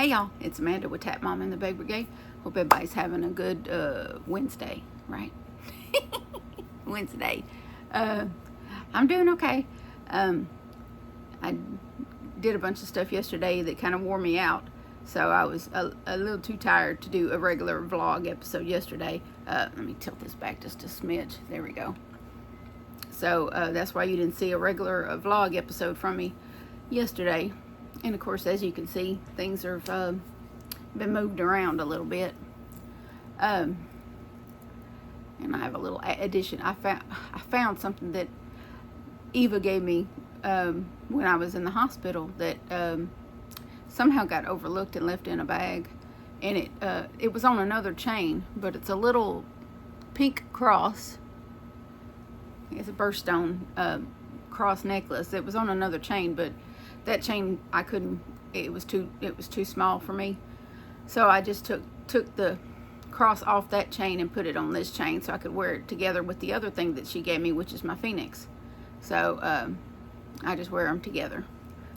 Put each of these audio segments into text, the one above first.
Hey y'all, it's Amanda with Tap Mom and the Baby Brigade. Hope everybody's having a good Wednesday, right? Wednesday. I'm doing okay. I did a bunch of stuff yesterday that kind of wore me out, so I was a little too tired to do a regular vlog episode yesterday. Let me tilt this back just a smidge. There we go. So that's why you didn't see a regular vlog episode from me yesterday. And of course, as you can see, things have been moved around a little bit. And I have a little addition. I found something that Eva gave me when I was in the hospital that somehow got overlooked and left in a bag. And it was on another chain, but it's a little pink cross. It's a birthstone cross necklace. It was on another chain, but that chain I couldn't. It was too small for me. So I just took the cross off that chain and put it on this chain so I could wear it together with the other thing that she gave me, which is my Phoenix. So I just wear them together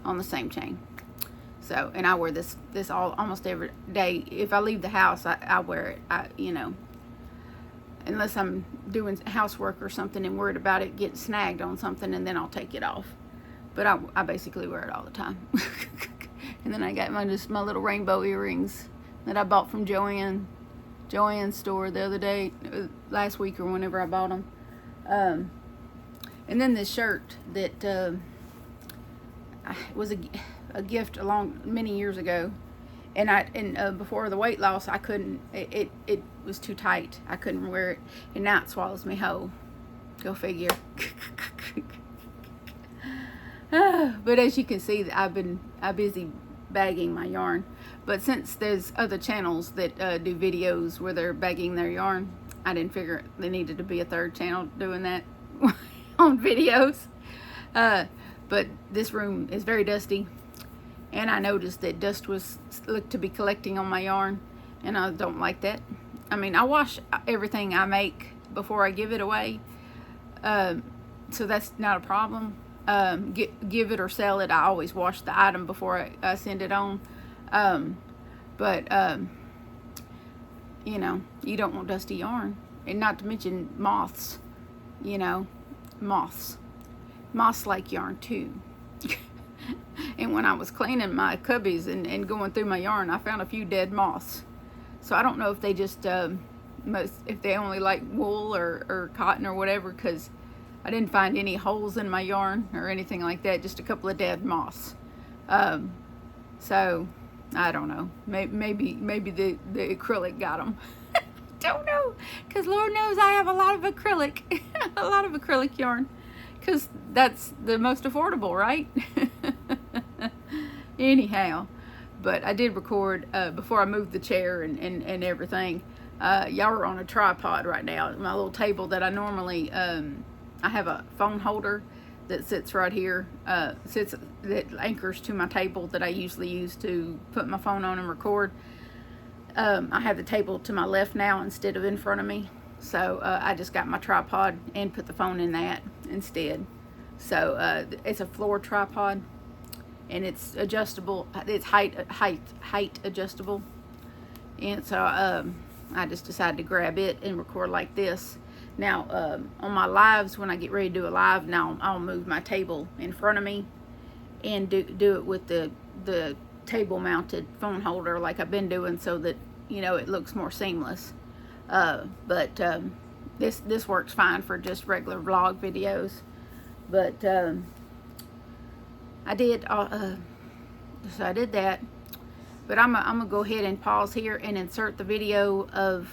on the same chain. So, and I wear this almost every day. If I leave the house, I wear it. Unless I'm doing housework or something and worried about it getting snagged on something, and then I'll take it off. But I basically wear it all the time. And then I got my little rainbow earrings that I bought from Joann's store the other day, last week or whenever I bought them. And then this shirt that was a gift many years ago. And before the weight loss, I couldn't. It was too tight. I couldn't wear it, and now it swallows me whole. Go figure. But as you can see, I'm busy bagging my yarn. But since there's other channels that do videos where they're bagging their yarn, I didn't figure there needed to be a third channel doing that on videos. But this room is very dusty. And I noticed that dust looked to be collecting on my yarn, and I don't like that. I mean, I wash everything I make before I give it away, so that's not a problem. Give it or sell it, I always wash the item before I send it on. But you don't want dusty yarn, and not to mention moths. Moths like yarn too. And when I was cleaning my cubbies and going through my yarn, I found a few dead moths. So I don't know if they just, if they only like wool or cotton or whatever, because I didn't find any holes in my yarn or anything like that, just a couple of dead moths. So I don't know. Maybe the acrylic got them. Don't know, because Lord knows I have a lot of acrylic, a lot of acrylic yarn, because that's the most affordable, right? Anyhow, but I did record before I moved the chair and everything. Y'all are on a tripod right now. My little table that I normally, I have a phone holder that sits right here, that anchors to my table that I usually use to put my phone on and record. I have the table to my left now instead of in front of me. So I just got my tripod and put the phone in that instead. So it's a floor tripod, and it's adjustable. It's height adjustable. And so I just decided to grab it and record like this. Now on my lives, when I get ready to do a live, now I'll move my table in front of me and do it with the table mounted phone holder like I've been doing, so that it looks more seamless. But this works fine for just regular vlog videos. But I did so I did that. But I'm gonna go ahead and pause here and insert the video of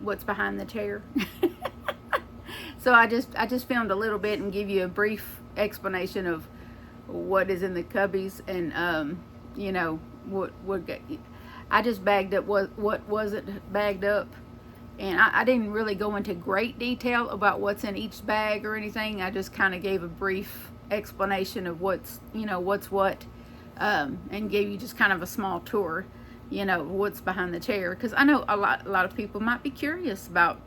what's behind the chair. So I just filmed a little bit and give you a brief explanation of what is in the cubbies, and what I just bagged up what wasn't bagged up. And I didn't really go into great detail about what's in each bag or anything. I just kind of gave a brief explanation of what's what, and gave you just kind of a small tour, what's behind the chair. Because I know a lot of people might be curious about,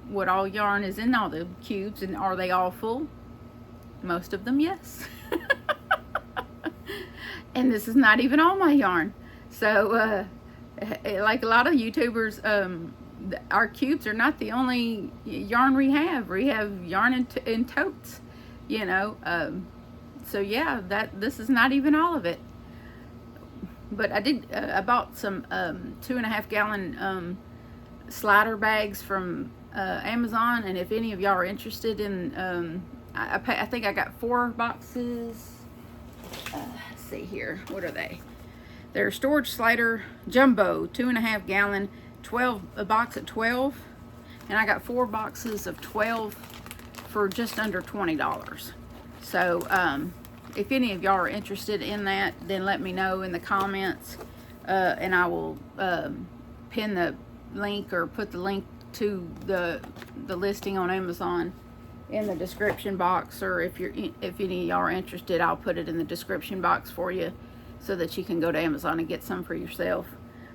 what all yarn is in all the cubes, and are they all full? Most of them, yes. And this is not even all my yarn. So, like a lot of YouTubers, our cubes are not the only yarn we have. We have yarn in totes, you know. So yeah, this is not even all of it. But I bought some 2.5 gallon slider bags from Amazon, and if any of y'all are interested in, I think I got 4 boxes. Let's see here, what are they? They're storage slider jumbo, 2.5 gallon, 12 a box at 12, and I got 4 boxes of 12 for just under $20. So if any of y'all are interested in that, then let me know in the comments, and I will pin the link or put the link to the listing on Amazon in the description box, or if any of y'all are interested, I'll put it in the description box for you so that you can go to Amazon and get some for yourself,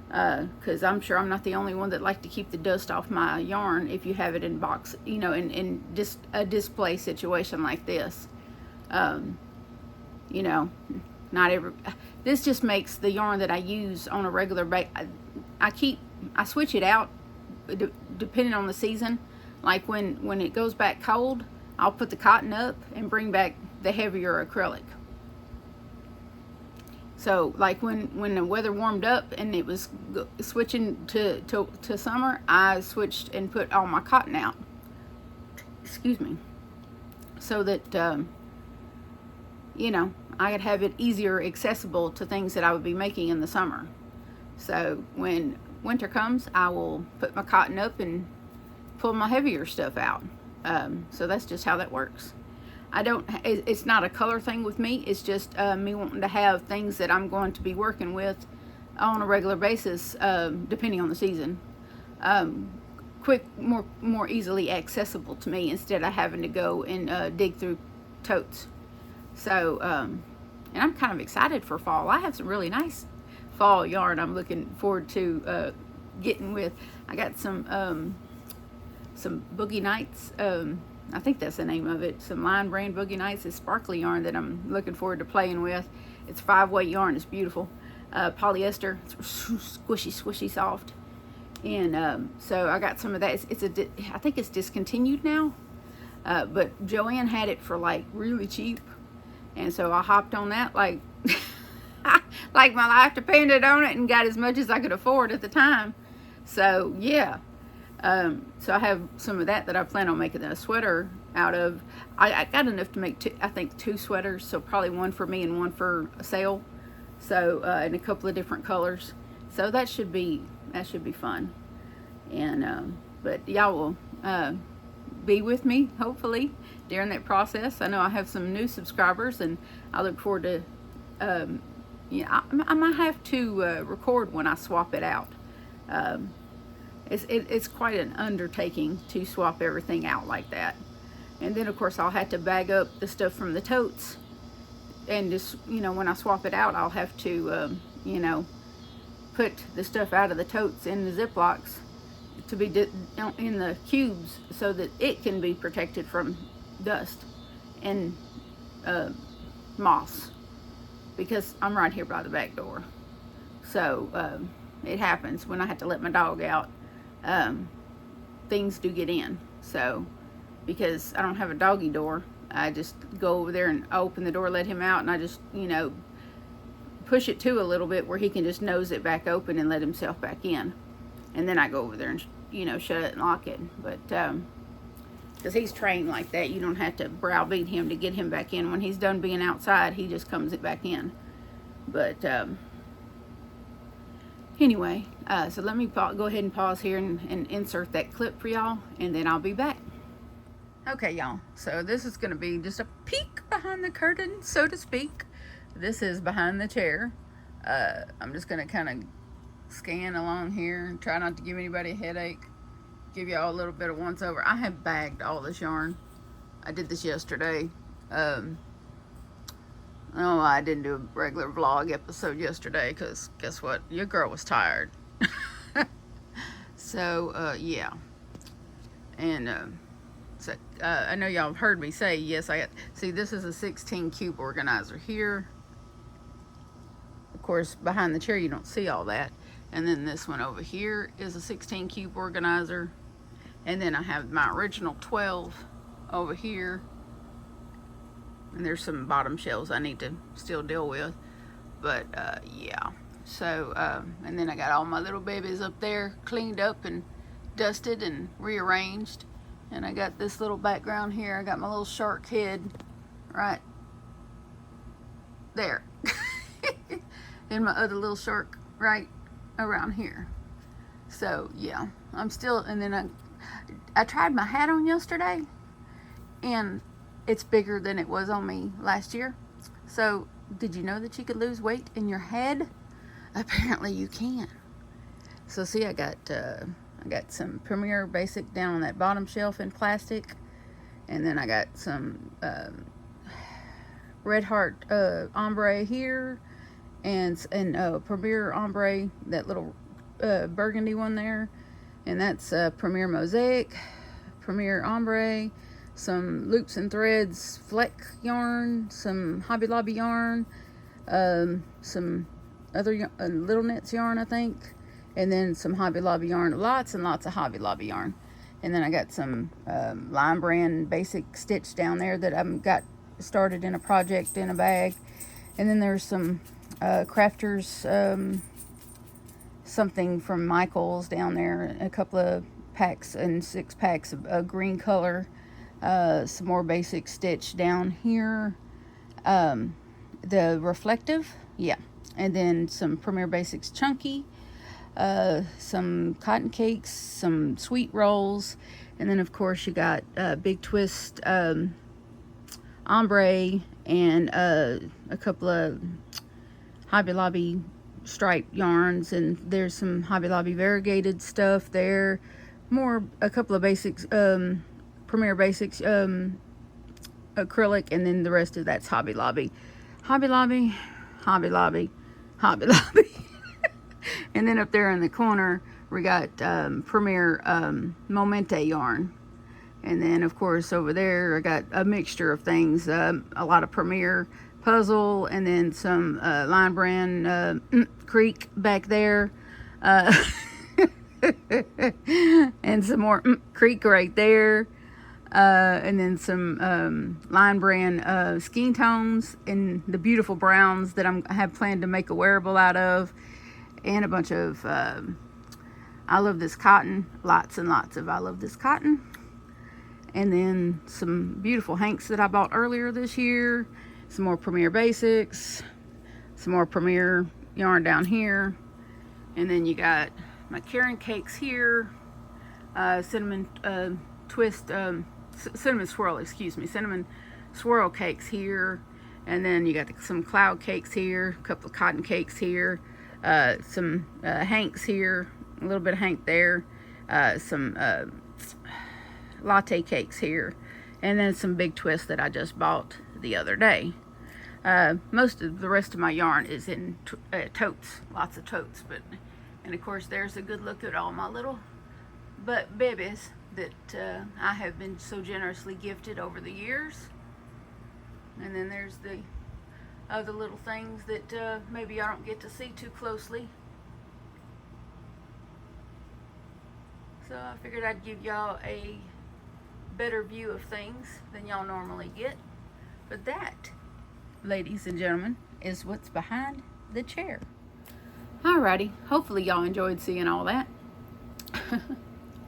because I'm sure I'm not the only one that like to keep the dust off my yarn if you have it in box, you know, in just a display situation like this. You know, this just makes the yarn that I use on a regular basis. I switch it out depending on the season. Like when it goes back cold, I'll put the cotton up and bring back the heavier acrylic. So like when the weather warmed up and it was switching to summer, I switched and put all my cotton out. Excuse me. So that you know, I could have it easier accessible to things that I would be making in the summer. So when winter comes, I will put my cotton up and pull my heavier stuff out. So that's just how that works. It's not a color thing with me. It's just me wanting to have things that I'm going to be working with on a regular basis, depending on the season. Quick, more easily accessible to me instead of having to go and dig through totes. So, and I'm kind of excited for fall. I have some really nice fall yarn I'm looking forward to getting with. I got some Boogie Nights. I think that's the name of it. Some Line Brand Boogie Nights. It's sparkly yarn that I'm looking forward to playing with. It's 5-weight yarn. It's beautiful. Polyester. It's squishy, soft. And so I got some of that. I think it's discontinued now. But Joanne had it for like really cheap. And so I hopped on that like like my life depended on it, and got as much as I could afford at the time. So yeah. So I have some of that I plan on making a sweater out of. I got enough to make two sweaters, so probably one for me and one for a sale. So in a couple of different colors. So that should be fun. And but y'all will be with me hopefully during that process. I know I have some new subscribers, and I look forward to. I might have to record when I swap it out. It's quite an undertaking to swap everything out like that. And then of course I'll have to bag up the stuff from the totes, and just, you know, when I swap it out, I'll have to you know, put the stuff out of the totes in the Ziplocs to be in the cubes so that it can be protected from dust and moss, because I'm right here by the back door. So it happens when I have to let my dog out. Things do get in. So because I don't have a doggy door, I just go over there and open the door, let him out, and I just, you know, push it to a little bit where he can just nose it back open and let himself back in. And then I go over there and, you know, shut it and lock it. But because he's trained like that, you don't have to browbeat him to get him back in. When he's done being outside, he just comes it back in. But anyway, so let me go ahead and pause here and insert that clip for y'all, and then I'll be back. Okay, y'all, so this is going to be just a peek behind the curtain, so to speak. This is behind the chair. I'm just going to kind of scan along here and try not to give anybody a headache. Give y'all a little bit of once over. I have bagged all this yarn. I did this yesterday. Oh, I didn't do a regular vlog episode yesterday because guess what? Your girl was tired. So, yeah. And so, I know y'all have heard me say, yes, see, this is a 16 cube organizer here. of course, behind the chair you don't see all that. And then this one over here is a 16 cube organizer. And then I have my original 12 over here. And there's some bottom shelves I need to still deal with. But yeah. So, and then I got all my little babies up there cleaned up and dusted and rearranged. And I got this little background here. I got my little shark head right there. And my other little shark right around here. So yeah, I'm still, and then I tried my hat on yesterday, and it's bigger than it was on me last year. So did you know that you could lose weight in your head? Apparently you can. So see, I got some Premier Basic down on that bottom shelf in plastic, and then I got some Red Heart ombre here, and Premier ombre, that little burgundy one there, and that's Premier Mosaic, Premier ombre, some loops and threads fleck yarn, some Hobby Lobby yarn, some other Little Knits yarn, I think, and then some Hobby Lobby yarn, lots and lots of Hobby Lobby yarn. And then I got some Lime Brand Basic Stitch down there that I've got started in a project in a bag. And then there's some Crafters something from Michael's down there, a couple of packs and 6 packs of green color, some more Basic Stitch down here, the reflective, yeah, and then some Premier Basics Chunky, some cotton cakes, some sweet rolls, and then of course you got Big Twist ombre, and a couple of Hobby Lobby stripe yarns, and there's some Hobby Lobby variegated stuff there, a couple of basics, Premier Basics acrylic, and then the rest of that's Hobby Lobby, Hobby Lobby, Hobby Lobby, Hobby Lobby. And then up there in the corner we got Premier Momente yarn. And then of course over there I got a mixture of things, a lot of Premier puzzle, and then some Line Brand Creek back there, and some more Creek right there, and then some Line Brand Skein Tones, and the beautiful browns that I have planned to make a wearable out of, and a bunch of I Love This Cotton, lots and lots of I Love This Cotton, and then some beautiful hanks that I bought earlier this year, some more Premier Basics, some more Premier yarn down here, and then you got my Karen cakes here, cinnamon twist, cinnamon swirl, excuse me, cinnamon swirl cakes here, and then you got some cloud cakes here, a couple of cotton cakes here, some hanks here, a little bit of hank there, some latte cakes here, and then some Big Twist that I just bought the other day. Most of the rest of my yarn is in totes, lots of totes, and of course there's a good look at all my little babies that I have been so generously gifted over the years. And then there's the other little things that maybe I don't get to see too closely. So I figured I'd give y'all a better view of things than y'all normally get. But that, ladies and gentlemen, is what's behind the chair. Alrighty, hopefully y'all enjoyed seeing all that.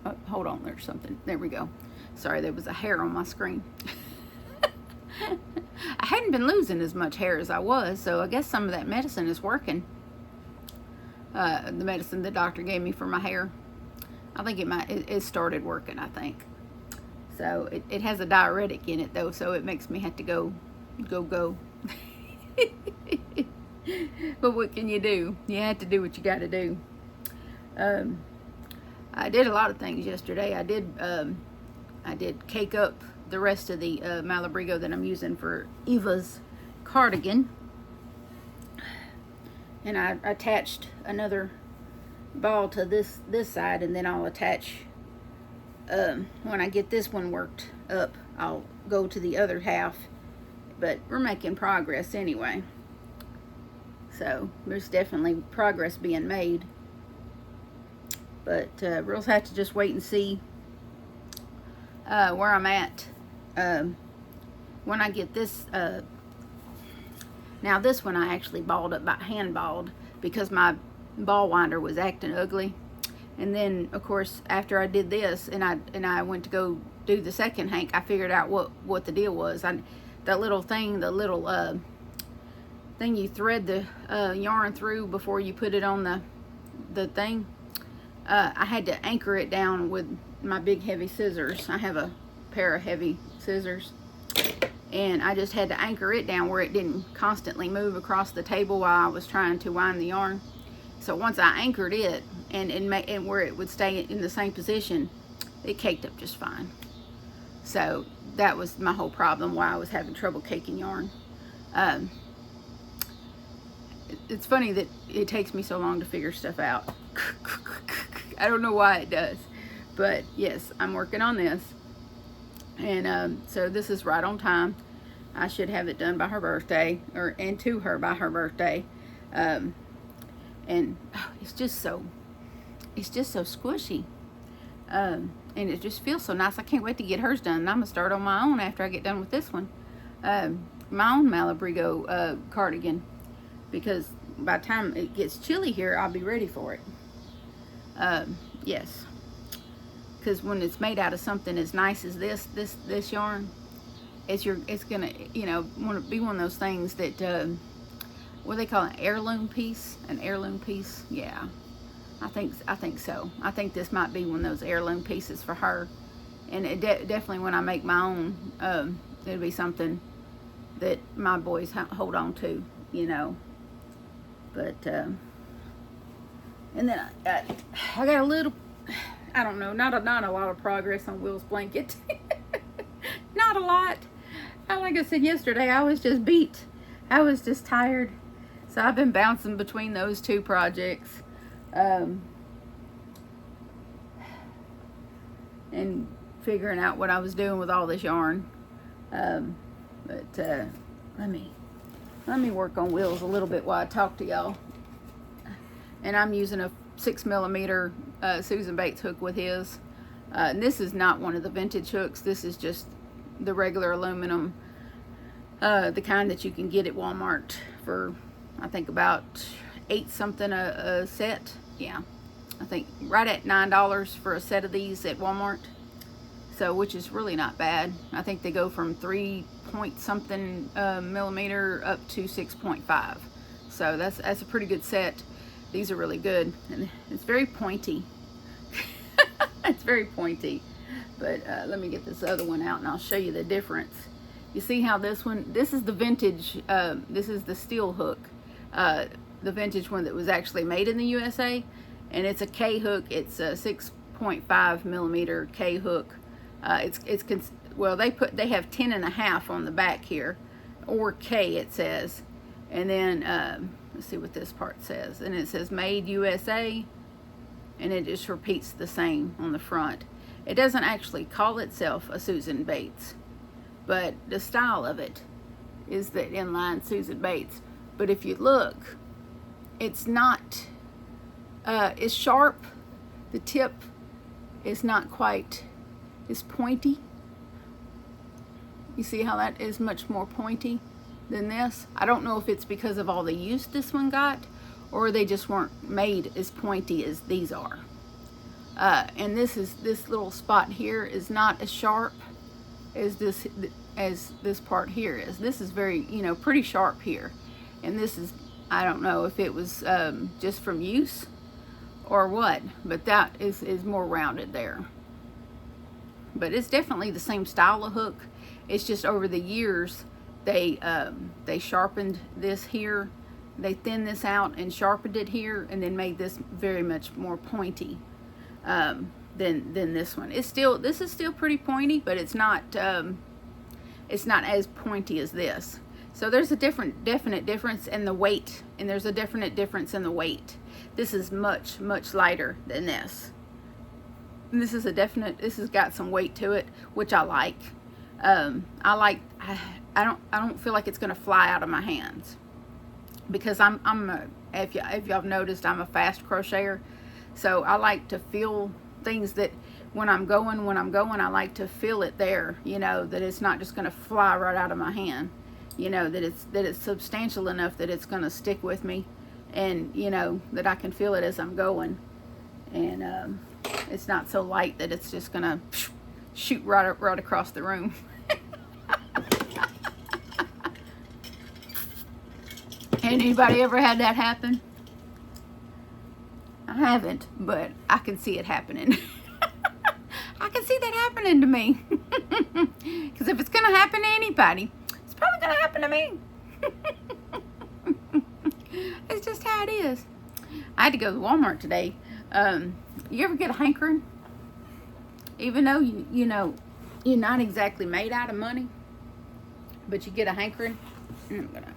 Oh, hold on, there's something. There we go. Sorry, there was a hair on my screen. I hadn't been losing as much hair as I was, so I guess some of that medicine is working. The medicine the doctor gave me for my hair, I think it started working, I think. So it has a diuretic in it though, so it makes me have to go. But what can you do? You have to do what you got to do. I did a lot of things yesterday. I did cake up the rest of the Malabrigo that I'm using for Eva's cardigan, and I attached another ball to this side, and then I'll attach when I get this one worked up, I'll go to the other half. But we're making progress anyway. So there's definitely progress being made. But we'll have to just wait and see where I'm at when I get this. Now this one I actually balled up, by hand balled, because my ball winder was acting ugly. And then of course after I did this and I went to go do the second hank, I figured out what the deal was. That little thing, the little thing you thread the yarn through before you put it on the thing, I had to anchor it down with my big heavy scissors. I have a pair of heavy scissors, and I just had to anchor it down where it didn't constantly move across the table while I was trying to wind the yarn. So once I anchored it and where it would stay in the same position, it caked up just fine. So that was my whole problem, why I was having trouble caking yarn. It's funny that it takes me so long to figure stuff out. I don't know why it does, but yes, I'm working on this. And so this is right on time. I should have it done by her birthday, and to her by her birthday. And it's just so squishy. And it just feels so nice. I can't wait to get hers done. And I'm gonna start on my own after I get done with this one. My own Malabrigo cardigan, because by the time it gets chilly here, I'll be ready for it. Yes, because when it's made out of something as nice as this yarn, it's gonna, you know, want to be one of those things that what do they call it, an heirloom piece. Yeah, I think so. I think this might be one of those heirloom pieces for her. And it definitely, when I make my own, it'll be something that my boys hold on to, you know. But and then I got a little, I don't know, not a lot of progress on Will's blanket. Not a lot. Like I said yesterday, I was just beat. I was just tired. So I've been bouncing between those two projects. And figuring out what I was doing with all this yarn. But let me work on Will's a little bit while I talk to y'all. And I'm using a 6mm Susan Bates hook with his. And this is not one of the vintage hooks. This is just the regular aluminum, the kind that you can get at Walmart for, I think, about $8 something a set. Yeah, I think right at $9 for a set of these at Walmart. So, which is really not bad. I think they go from 3 point something millimeter up to 6.5. So that's a pretty good set. These are really good, and it's very pointy. It's very pointy. But let me get this other one out and I'll show you the difference. You see how this is the vintage, this is the steel hook, the vintage one that was actually made in the USA, and it's a K hook. It's a 6.5mm K hook. Well, they have 10.5 on the back here, or K it says, and then let's see what this part says, and it says made USA, and it just repeats the same on the front. It doesn't actually call itself a Susan Bates, but the style of it is the inline Susan Bates. But if you look, it's not, it's sharp. The tip is not quite, it's pointy. You see how that is much more pointy than this? I don't know if it's because of all the use this one got, or they just weren't made as pointy as these are. And this little spot here is not as sharp as this part here is. This is very, you know, pretty sharp here. And this is, I don't know if it was just from use or what, but that is more rounded there. But it's definitely the same style of hook. It's just over the years they sharpened this here. They thinned this out and sharpened it here, and then made this very much more pointy than this one. This is still pretty pointy, but it's not as pointy as this. So there's a definite difference in the weight, and there's a definite difference in the weight. This is much lighter than this. And this has got some weight to it, which I like. I don't feel like it's gonna fly out of my hands. because if y'all have noticed, I'm a fast crocheter. So I like to feel things that when I'm going, I like to feel it there, you know, that it's not just going to fly right out of my hand, you know, that it's substantial enough that it's going to stick with me, and, you know, that I can feel it as I'm going. And it's not so light that it's just going to shoot right across the room. Anybody ever had that happen? I haven't, but I can see it happening. I can see that happening to me. Because if it's going to happen to anybody, it's probably going to happen to me. It's just how it is. I had to go to Walmart today. You ever get a hankering? Even though, you know, you're not exactly made out of money, but you get a hankering. I'm going to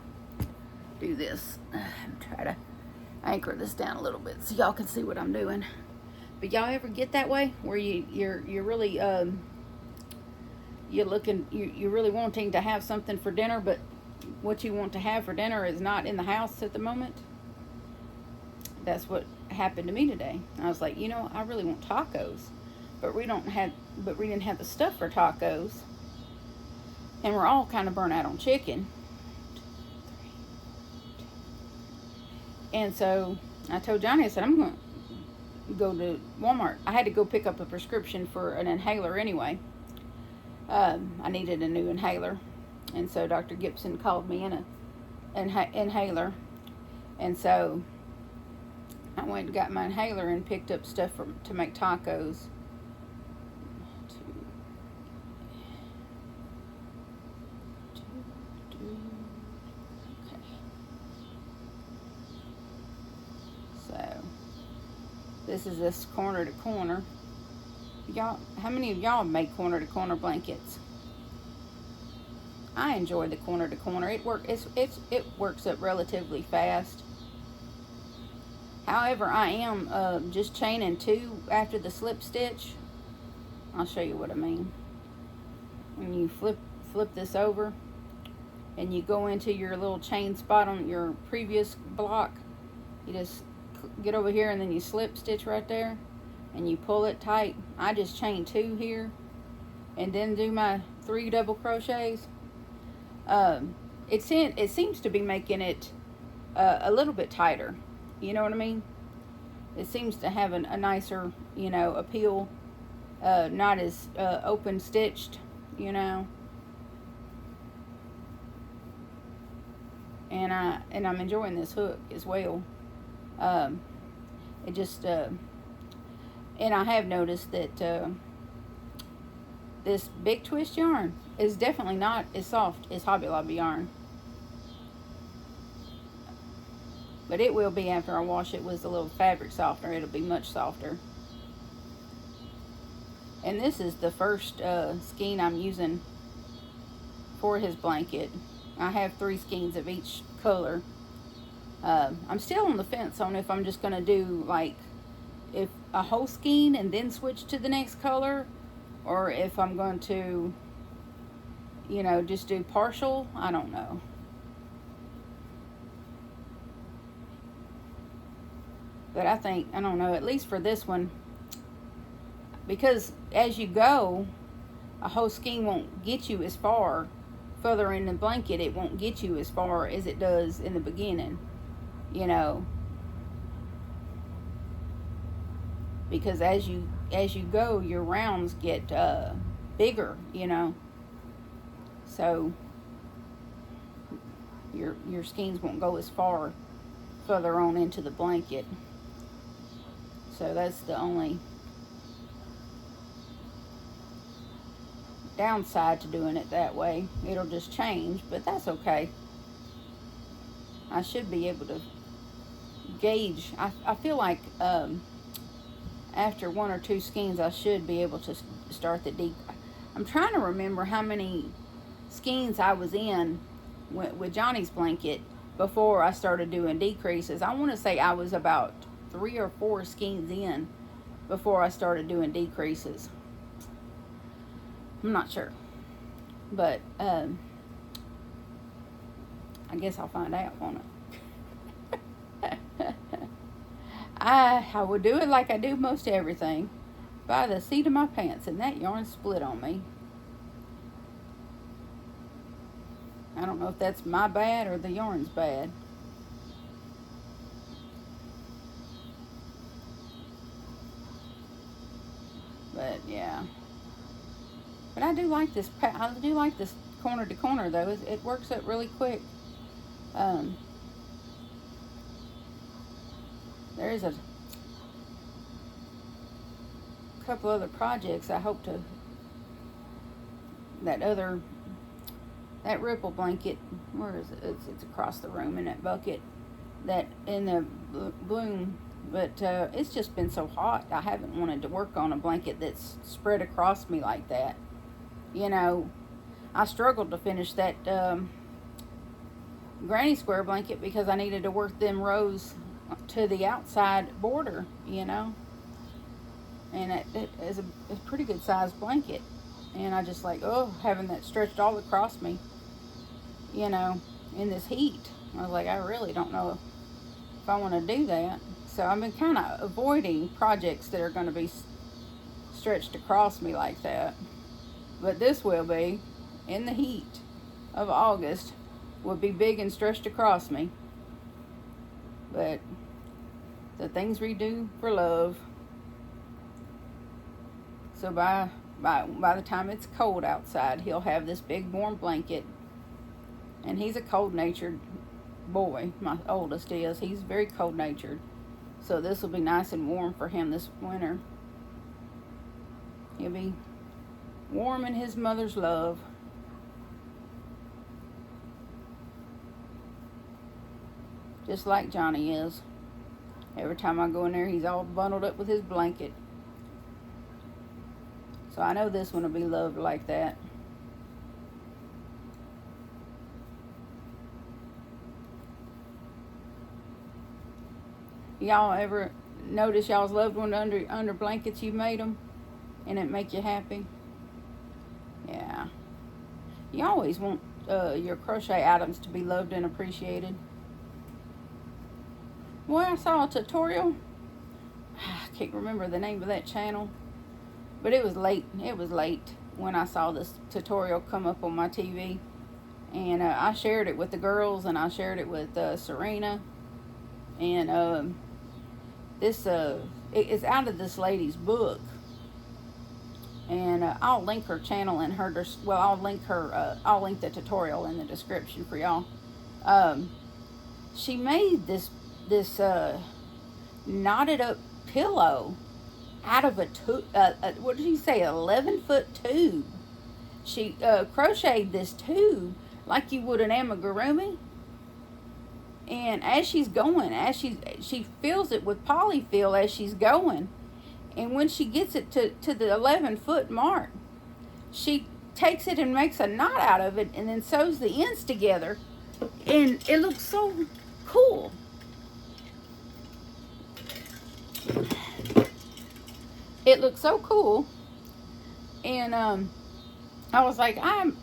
do this. Try to anchor this down a little bit so y'all can see what I'm doing. But y'all ever get that way where you're really you're really wanting to have something for dinner, but what you want to have for dinner is not in the house at the moment? That's what happened to me today. I was like, you know, I really want tacos, but we didn't have the stuff for tacos, and we're all kind of burnt out on chicken. And so I told Johnny, I said, I'm going to go to Walmart. I had to go pick up a prescription for an inhaler anyway. I needed a new inhaler. And so Dr. Gibson called me in an inhaler. And so I went and got my inhaler and picked up stuff to make tacos. This is this corner to corner. Y'all, how many of y'all have made corner to corner blankets? I enjoy the corner to corner. It works up relatively fast. However, I am just chaining 2 after the slip stitch. I'll show you what I mean. When you flip this over and you go into your little chain spot on your previous block, you just get over here and then you slip stitch right there and you pull it tight. I just chain 2 here and then do my 3 double crochets. It seems to be making it a little bit tighter, you know what I mean? It seems to have a nicer, you know, appeal, not as open stitched, you know. And I'm enjoying this hook as well. It just and I have noticed that this big twist yarn is definitely not as soft as Hobby Lobby yarn, but it will be after I wash it with a little fabric softener. It'll be much softer. And this is the first skein I'm using for his blanket. I have 3 skeins of each color. I'm still on the fence on if I'm just going to do like if a whole skein and then switch to the next color, or if I'm going to, you know, just do partial. I don't know. But I think, I don't know, at least for this one, because as you go, a whole skein won't get you as far. Further in the blanket, it won't get you as far as it does in the beginning, you know. Because as you go, your rounds get bigger, you know. So your skeins won't go as far further on into the blanket. So that's the only downside to doing it that way. It'll just change, but that's okay. I should be able to gauge. I feel like after 1 or 2 skeins I should be able to start the I'm trying to remember how many skeins I was in with Johnny's blanket before I started doing decreases. I want to say I was about 3 or 4 skeins in before I started doing decreases. I'm not sure, but I guess I'll find out, won't I would do it like I do most everything, by the seat of my pants, and that yarn split on me. I don't know if that's my bad or the yarn's bad. But yeah. But I do like this. I do like this corner to corner though. It works up really quick. There's a couple other projects I hope to. That ripple blanket. Where is it? It's across the room in that bucket. That in the bloom. But it's just been so hot. I haven't wanted to work on a blanket that's spread across me like that. You know, I struggled to finish that granny square blanket because I needed to work them rows to the outside border, you know. And it is a pretty good sized blanket. And I just like, oh, having that stretched all across me, you know, in this heat. I was like, I really don't know if I want to do that. So I've been kind of avoiding projects that are going to be stretched across me like that. But this will be, in the heat of August, will be big and stretched across me. But the things we do for love. So by the time it's cold outside, he'll have this big warm blanket. And he's a cold-natured boy. My oldest is. He's very cold-natured. So this will be nice and warm for him this winter. He'll be warm in his mother's love. Just like Johnny is. Every time I go in there, he's all bundled up with his blanket. So I know this one will be loved like that. Y'all ever notice y'all's loved one under blankets you made them and it make you happy? Yeah. You always want your crochet items to be loved and appreciated. Boy, I saw a tutorial. I can't remember the name of that channel. But it was late. It was late when I saw this tutorial come up on my TV. And I shared it with the girls and I shared it with Serena. And it's out of this lady's book. And I'll link her channel in her, I'll link the tutorial in the description for y'all. She made this knotted up pillow out of what did you say, 11-foot tube. She crocheted this tube like you would an amigurumi. And as she's going, she fills it with polyfill as she's going. And when she gets it to the 11-foot mark, she takes it and makes a knot out of it and then sews the ends together. And it looks so cool. It looks so cool. And I was like, I'm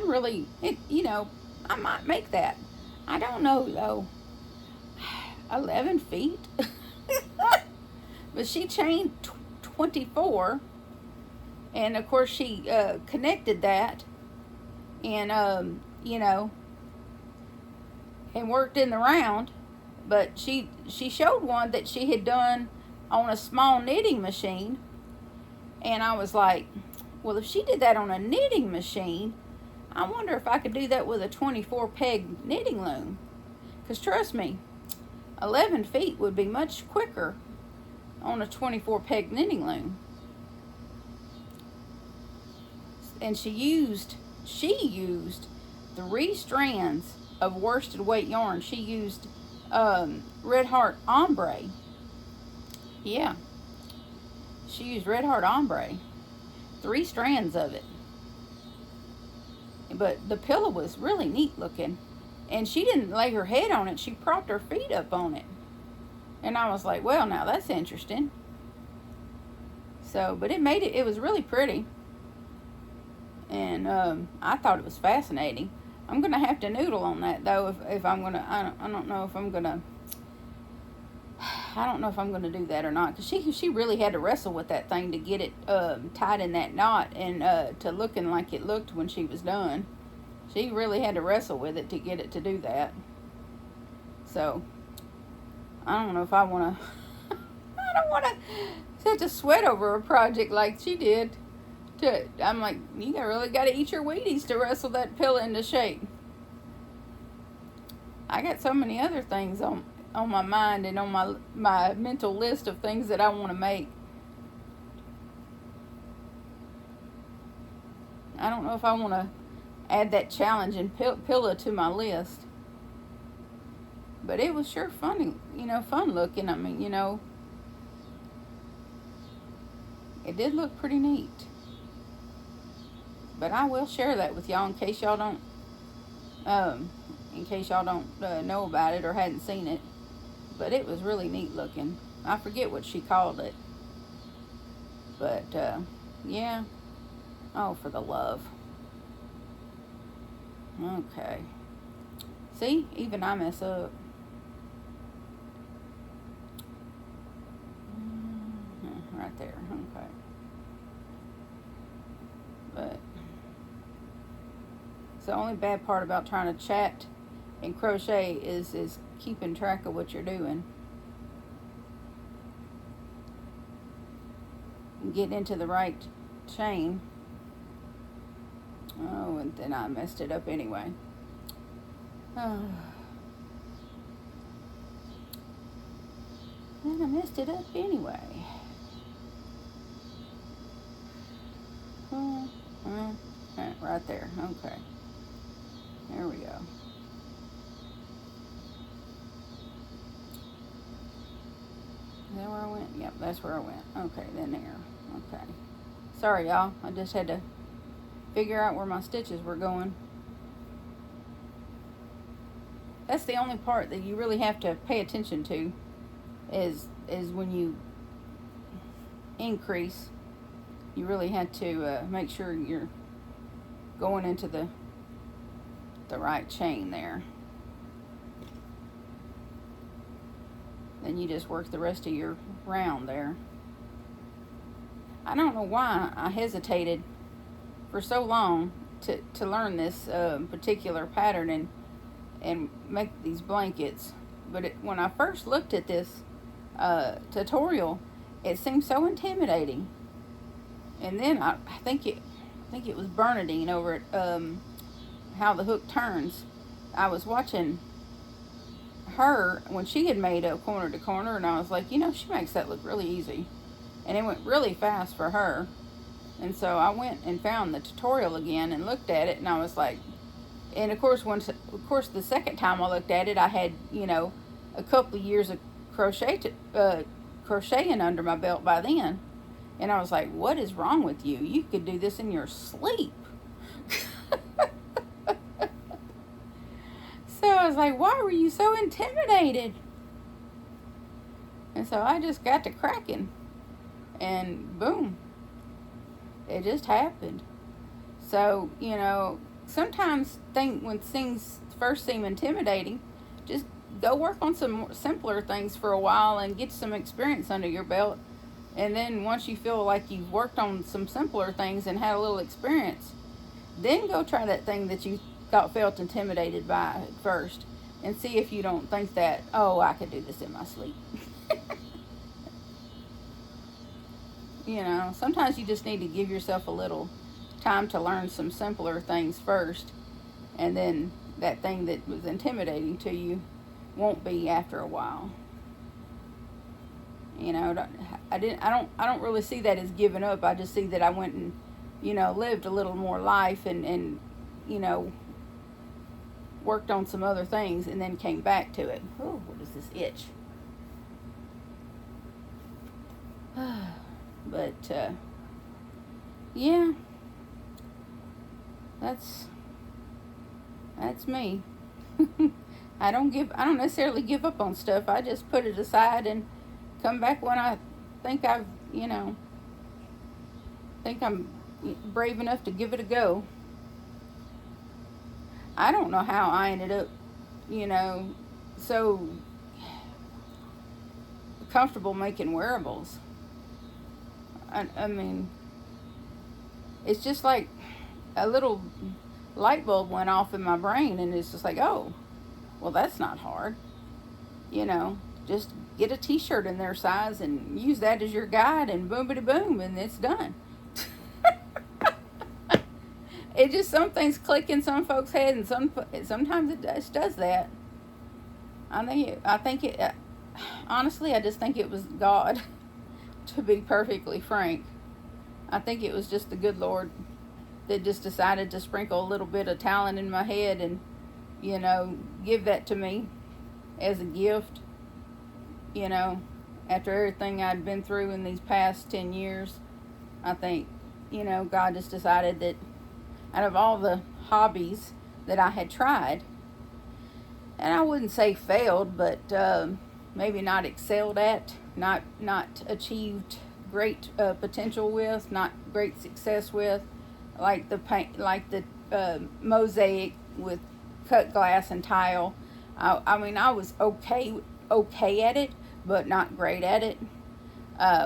really, I might make that. I don't know though. 11 feet? But she chained 24. And of course she connected that. And, and worked in the round. But she showed one that she had done on a small knitting machine. And I was like, well, if she did that on a knitting machine, I wonder if I could do that with a 24 peg knitting loom. Because trust me, 11 feet would be much quicker on a 24 peg knitting loom. And she used 3 strands of worsted weight yarn. She used Red Heart Ombre. Yeah. She used Red Heart Ombre. 3 strands of it. But the pillow was really neat looking. And she didn't lay her head on it. She propped her feet up on it. And I was like, well, now that's interesting. So, but it was really pretty. And I thought it was fascinating. I'm going to have to noodle on that, though, if I'm going to, I don't know if I'm going to I don't know if I'm going to do that or not, because she really had to wrestle with that thing to get it tied in that knot and to looking like it looked when she was done. She really had to wrestle with it to get it to do that. So I don't know if I want to. I don't want to have to sweat over a project like she did. I'm like, you really got to eat your Wheaties to wrestle that pillow into shape. I got so many other things on my mind and on my mental list of things that I want to make. I don't know if I want to add that challenge and pillow to my list. But it was sure funny, fun looking. I mean, it did look pretty neat. But I will share that with y'all in case y'all don't know about it or hadn't seen it. But it was really neat looking. I forget what she called it. But, yeah. Oh, for the love. Okay. See? Even I mess up. Right there. Okay. But it's the only bad part about trying to chat and crochet is keeping track of what you're doing. And getting into the right chain. Oh, and then I messed it up anyway. Oh. Then I messed it up anyway. Right there. Okay. There we go. Is that where I went? Yep, that's where I went. Okay, then there. Okay. Sorry, y'all. I just had to figure out where my stitches were going. That's the only part that you really have to pay attention to is when you increase. You really have to make sure you're going into the right chain there. Then you just work the rest of your round there. I don't know why I hesitated for so long to learn this particular pattern and make these blankets. But when I first looked at this tutorial, it seemed so intimidating. And then I think it was Bernadine over at How the Hook Turns. I was watching her when she had made a corner to corner, and I was like, she makes that look really easy. And it went really fast for her. And so I went and found the tutorial again and looked at it, and I was like, and of course the second time I looked at it, I had, a couple of years of crocheting under my belt by then. And I was like, what is wrong with you? You could do this in your sleep. So I was like, why were you so intimidated? And so I just got to cracking. And boom. It just happened. So, sometimes when things first seem intimidating, just go work on some more simpler things for a while and get some experience under your belt. And then once you feel like you've worked on some simpler things and had a little experience, then go try that thing that you felt intimidated by at first and see if you don't think that, oh, I could do this in my sleep. Sometimes you just need to give yourself a little time to learn some simpler things first, and then that thing that was intimidating to you won't be after a while. I don't really see that as giving up. I just see that I went and, lived a little more life and worked on some other things and then came back to it. Oh, what is this itch? But, yeah, that's me. I don't necessarily give up on stuff. I just put it aside and come back when I think think I'm brave enough to give it a go. I don't know how I ended up, so comfortable making wearables. I mean, it's just like a little light bulb went off in my brain, and it's just like, oh, well, that's not hard. You know, just get a t-shirt in their size and use that as your guide, and boomity boom, and it's done. It just, some things click in some folks' head, and sometimes it just does that. Honestly, I just think it was God, to be perfectly frank. I think it was just the good Lord that just decided to sprinkle a little bit of talent in my head and, give that to me as a gift, after everything I'd been through in these past 10 years. I think, God just decided that out of all the hobbies that I had tried, and I wouldn't say failed, but maybe not excelled at, not achieved great potential with, not great success with, like the paint, like the mosaic with cut glass and tile. I mean, I was okay at it, but not great at it.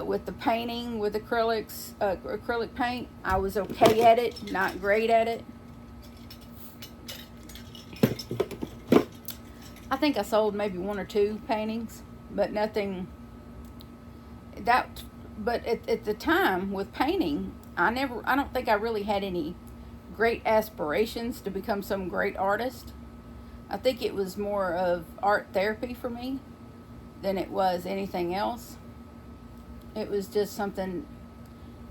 With the painting with acrylic paint, I was okay at it, not great at it. I think I sold maybe 1 or 2 paintings, but nothing that. But at the time with painting, I don't think I really had any great aspirations to become some great artist. I think it was more of art therapy for me than it was anything else. It was just something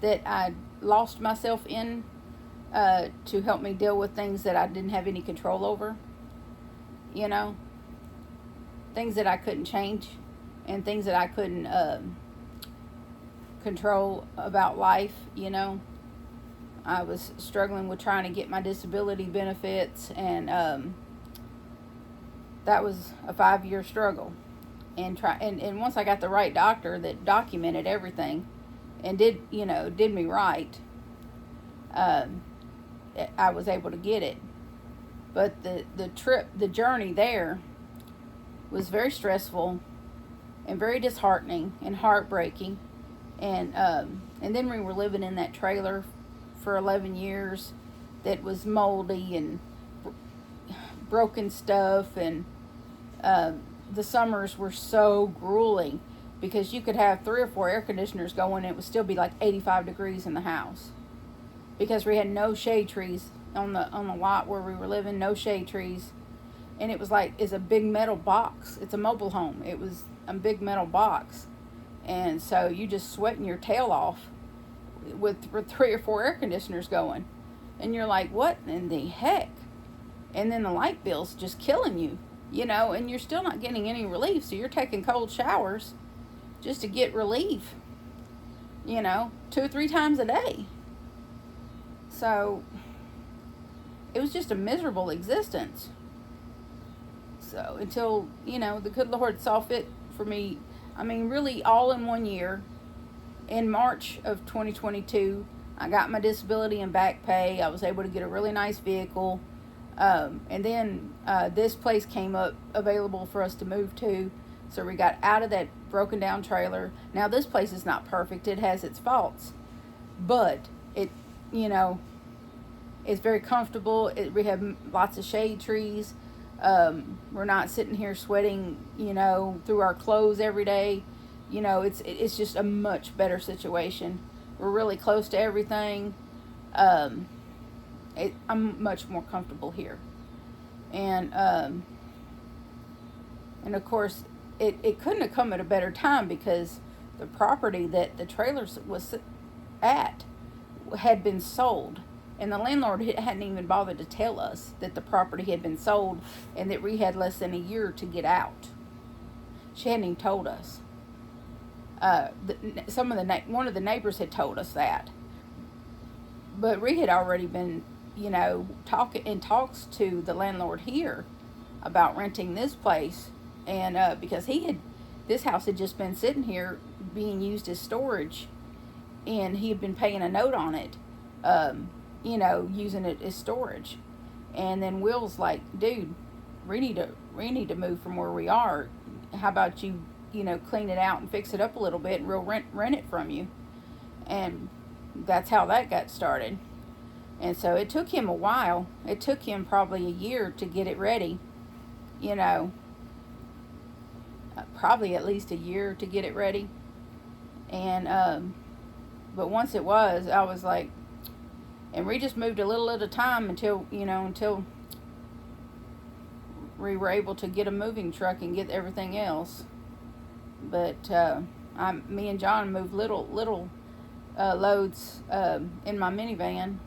that I lost myself in to help me deal with things that I didn't have any control over. Things that I couldn't change, and things that I couldn't control about life. I was struggling with trying to get my disability benefits, and that was a 5-year struggle. And once I got the right doctor that documented everything and did me right, I was able to get it. But the journey there was very stressful and very disheartening and heartbreaking. And then we were living in that trailer for 11 years that was moldy and broken stuff, and the summers were so grueling because you could have 3 or 4 air conditioners going and it would still be like 85 degrees in the house because we had no shade trees on the lot where we were living, no shade trees. And it was like, it's a big metal box. It's a mobile home. It was a big metal box. And so you just sweating your tail off with 3 or 4 air conditioners going. And you're like, what in the heck? And then the light bill's just killing you, and you're still not getting any relief. So you're taking cold showers just to get relief, 2 or 3 times a day. So it was just a miserable existence. So until, the good Lord saw fit for me, I mean, really all in 1 year, in March of 2022, I got my disability and back pay. I was able to get a really nice vehicle. And then this place came up available for us to move to. So we got out of that broken down trailer. Now this place is not perfect. It has its faults. But it, it's very comfortable. We have lots of shade trees. We're not sitting here sweating, through our clothes every day. It's just a much better situation. We're really close to everything. I'm much more comfortable here. And of course, it couldn't have come at a better time because the property that the trailer was at had been sold. And the landlord hadn't even bothered to tell us that the property had been sold and that we had less than a year to get out. She hadn't even told us. One of the neighbors had told us that. But we had already been, talks to the landlord here about renting this place. And because this house had just been sitting here being used as storage. And he had been paying a note on it. Using it as storage. And then Will's like, dude, we need to move from where we are. How about you, you know, clean it out and fix it up a little bit, and we'll rent it from you. And that's how that got started. And so it took him a while. It took him probably a year to get it ready, you know, probably at least a year to get it ready. And but once it was, I was like, and we just moved a little at a time until, you know, until we were able to get a moving truck and get everything else. But me and John moved little loads in my minivan,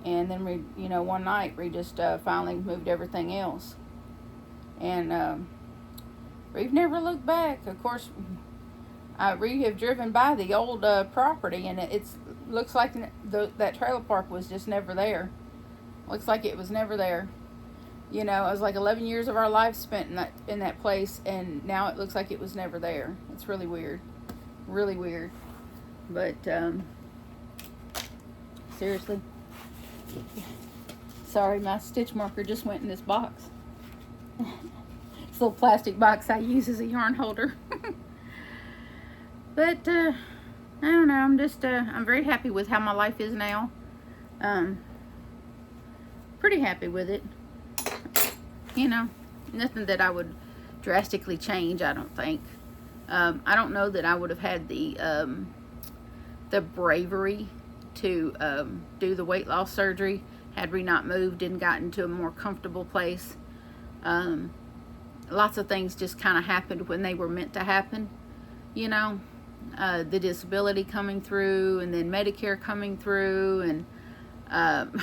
and then we, you know, one night we just finally moved everything else, and we've never looked back. Of course, we have driven by the old property, and it's looks like that trailer park was just never there. Looks like it was never there. You know, it was like 11 years of our life spent in that place, and now it looks like it was never there. It's really weird. Really weird. But, seriously. Sorry, my stitch marker just went in this box. This little plastic box I use as a yarn holder. But, I don't know. I'm just, I'm very happy with how my life is now. Pretty happy with it. You know, nothing that I would drastically change, I don't think. I don't know that I would have had the bravery to do the weight loss surgery had we not moved and gotten to a more comfortable place. Lots of things just kind of happened when they were meant to happen, you know. The disability coming through, and then Medicare coming through, and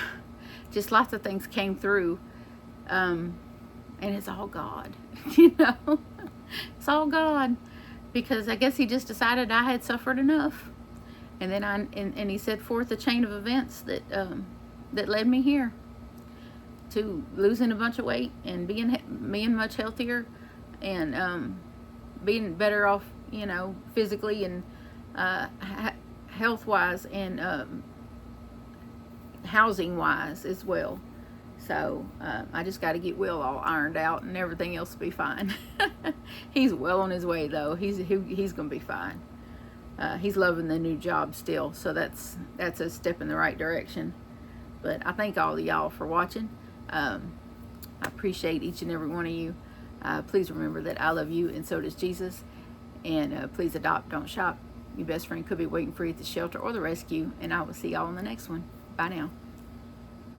just lots of things came through. And it's all God, you know. It's all God, because I guess he just decided I had suffered enough, and then and he set forth a chain of events that that led me here to losing a bunch of weight and being much healthier, and being better off, you know, physically and health wise, and housing wise as well. So I just got to get Will all ironed out, and everything else will be fine. He's well on his way, though. He's gonna be fine. He's loving the new job still, so that's a step in the right direction. But I thank all of y'all for watching. I appreciate each and every one of you. Please remember that I love you, and so does Jesus. And please adopt, don't shop. Your best friend could be waiting for you at the shelter or the rescue. And I will see y'all in the next one. Bye now.